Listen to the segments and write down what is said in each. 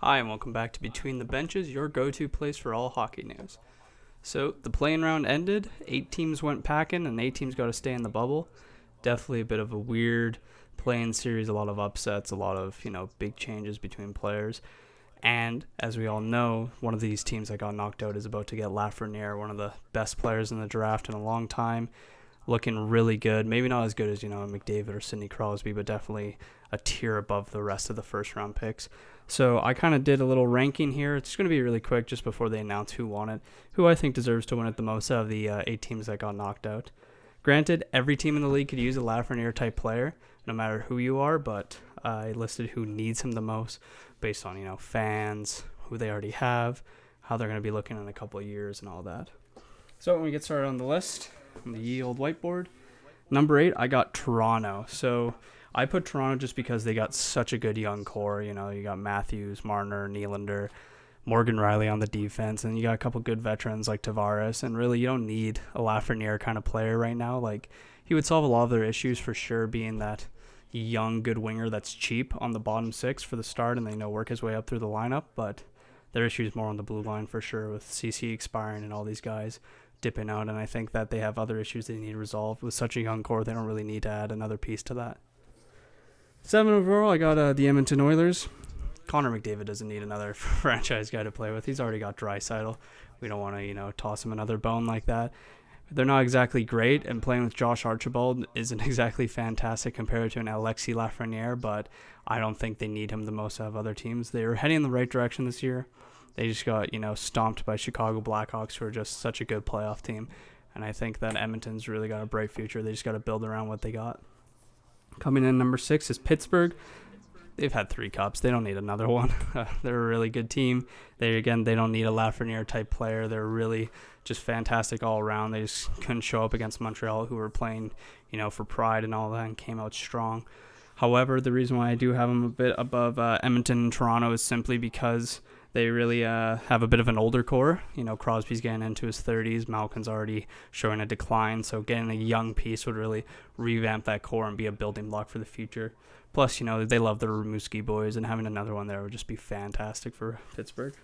Hi, and welcome back to Between the Benches, your go-to place for all hockey news. So, the play-in round ended, 8 teams went packing, and 8 teams got to stay in the bubble. Definitely a bit of a weird play-in series, a lot of upsets, a lot of, big changes between players. And, as we all know, one of these teams that got knocked out is about to get Lafreniere, one of the best players in the draft in a long time, looking really good. Maybe not as good as, McDavid or Sidney Crosby, but definitely a tier above the rest of the first-round picks. So I kind of did a little ranking here. It's going to be really quick just before they announce who won it, who I think deserves to win it the most out of the 8 teams that got knocked out. Granted, every team in the league could use a Lafreniere type player, no matter who you are, but I listed who needs him the most based on, fans, who they already have, how they're going to be looking in a couple of years and all that. So when we get started on the list, on the ye old whiteboard, number 8, I got Toronto. So I put Toronto just because they got such a good young core. You got Matthews, Marner, Nylander, Morgan Riley on the defense, and you got a couple good veterans like Tavares. And really, you don't need a Lafreniere kind of player right now. Like, he would solve a lot of their issues for sure, being that young, good winger that's cheap on the bottom 6 for the start, and they work his way up through the lineup. But their issue is more on the blue line for sure, with CC expiring and all these guys dipping out. And I think that they have other issues they need resolved. With such a young core, they don't really need to add another piece to that. 7 overall, I got the Edmonton Oilers. Connor McDavid doesn't need another franchise guy to play with. He's already got Draisaitl. We don't want to, toss him another bone like that. They're not exactly great, and playing with Josh Archibald isn't exactly fantastic compared to an Alexis Lafreniere, but I don't think they need him the most out of other teams. They're heading in the right direction this year. They just got, stomped by Chicago Blackhawks, who are just such a good playoff team. And I think that Edmonton's really got a bright future. They just got to build around what they got. Coming in number 6 is Pittsburgh. They've had 3 cups. They don't need another one. They're a really good team. They don't need a Lafreniere type player. They're really just fantastic all around. They just couldn't show up against Montreal, who were playing, for pride and all that, and came out strong. However, the reason why I do have them a bit above Edmonton and Toronto is simply because they really have a bit of an older core. Crosby's getting into his 30s. Malkin's already showing a decline. So getting a young piece would really revamp that core and be a building block for the future. Plus, they love the Rimouski boys, and having another one there would just be fantastic for Pittsburgh.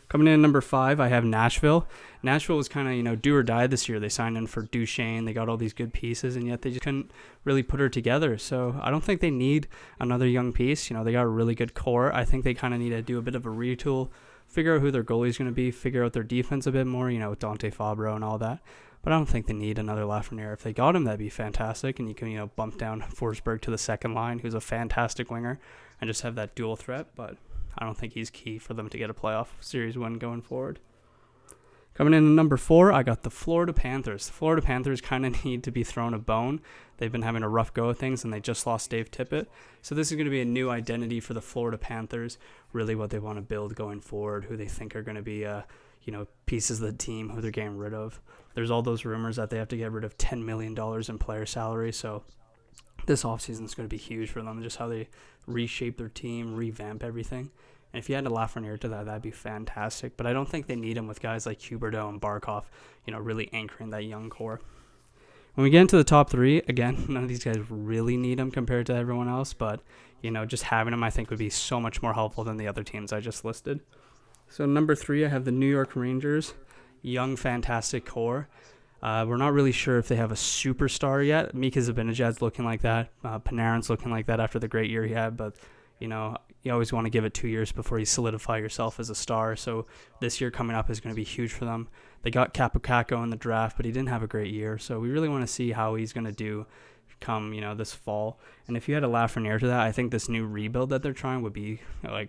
Coming in at number 5, I have Nashville. Nashville was kind of, do or die this year. They signed in for Duchesne. They got all these good pieces, and yet they just couldn't really put her together. So I don't think they need another young piece. They got a really good core. I think they kind of need to do a bit of a retool, figure out who their goalie's going to be, figure out their defense a bit more, with Dante Fabro and all that. But I don't think they need another Lafreniere. If they got him, that'd be fantastic. And you can, bump down Forsberg to the second line, who's a fantastic winger, and just have that dual threat. But I don't think he's key for them to get a playoff series win going forward. Coming in at number 4, I got the Florida Panthers. The Florida Panthers kind of need to be thrown a bone. They've been having a rough go of things, and they just lost Dave Tippett. So this is going to be a new identity for the Florida Panthers, really what they want to build going forward, who they think are going to be pieces of the team, who they're getting rid of. There's all those rumors that they have to get rid of $10 million in player salary, so this offseason is going to be huge for them, just how they reshape their team, revamp everything. And if you had a Lafreniere to that, that'd be fantastic. But I don't think they need him with guys like Huberdeau and Barkov, really anchoring that young core. When we get into the top 3, again, none of these guys really need him compared to everyone else, but, just having him I think would be so much more helpful than the other teams I just listed. So number 3, I have the New York Rangers. Young, fantastic core. We're not really sure if they have a superstar yet. Mika Zibanejad's looking like that. Panarin's looking like that after the great year he had. But, you always want to give it 2 years before you solidify yourself as a star. So this year coming up is going to be huge for them. They got Capocacco in the draft, but he didn't have a great year. So we really want to see how he's going to do come, this fall. And if you had a Lafreniere to that, I think this new rebuild that they're trying would be,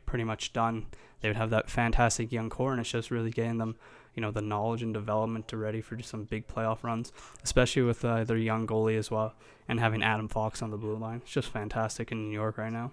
pretty much done. They would have that fantastic young core, and it's just really getting them, the knowledge and development to ready for just some big playoff runs, especially with their young goalie as well, and having Adam Fox on the blue line. It's just fantastic in New York right now.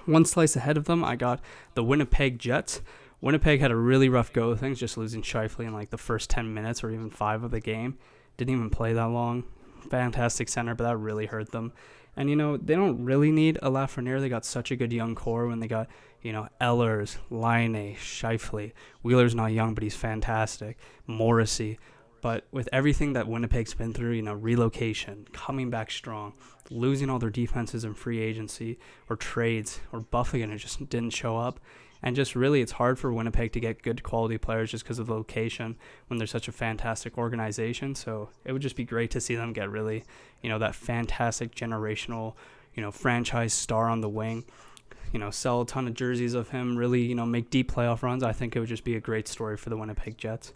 One slice ahead of them, I got the Winnipeg Jets. Winnipeg had a really rough go of things, just losing Scheifele in the first 10 minutes or even 5 of the game. Didn't even play that long. Fantastic center, but that really hurt them. And, they don't really need a Lafreniere. They got such a good young core when they got, Ehlers, Laine, Scheifele. Wheeler's not young, but he's fantastic. Morrissey. But with everything that Winnipeg's been through, relocation, coming back strong, losing all their defenses in free agency or trades, or Buffalo just didn't show up. And just really, it's hard for Winnipeg to get good quality players just because of the location when they're such a fantastic organization. So it would just be great to see them get really, that fantastic generational, franchise star on the wing. Sell a ton of jerseys of him, really, make deep playoff runs. I think it would just be a great story for the Winnipeg Jets.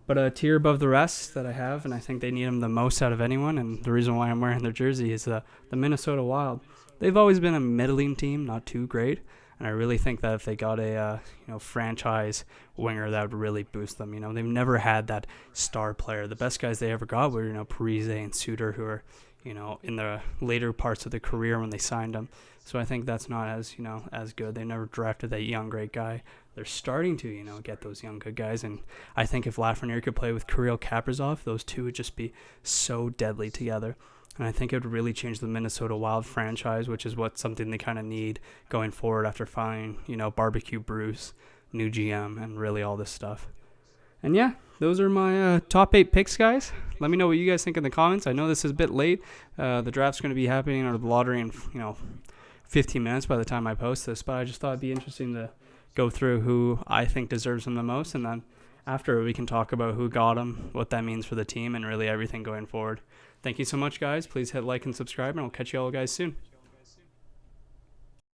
But a tier above the rest that I have, and I think they need him the most out of anyone, and the reason why I'm wearing their jersey is the Minnesota Wild. They've always been a middling team, not too great, and I really think that if they got a franchise winger, that would really boost them. They've never had that star player. The best guys they ever got were Parise and Suter, who are in the later parts of their career when they signed them. So I think that's not as good. They never drafted that young great guy. They're starting to get those young good guys, and I think if Lafreniere could play with Kirill Kaprizov, those two would just be so deadly together. And I think it would really change the Minnesota Wild franchise, which is something they kind of need going forward after finding Barbecue Bruce, new GM, and really all this stuff. And yeah, those are my top 8 picks, guys. Let me know what you guys think in the comments. I know this is a bit late. The draft's going to be happening, or the lottery, in 15 minutes by the time I post this. But I just thought it'd be interesting to go through who I think deserves them the most, and then after we can talk about who got him, what that means for the team, and really everything going forward. Thank you so much, guys. Please hit like and subscribe, and I'll catch you all guys soon.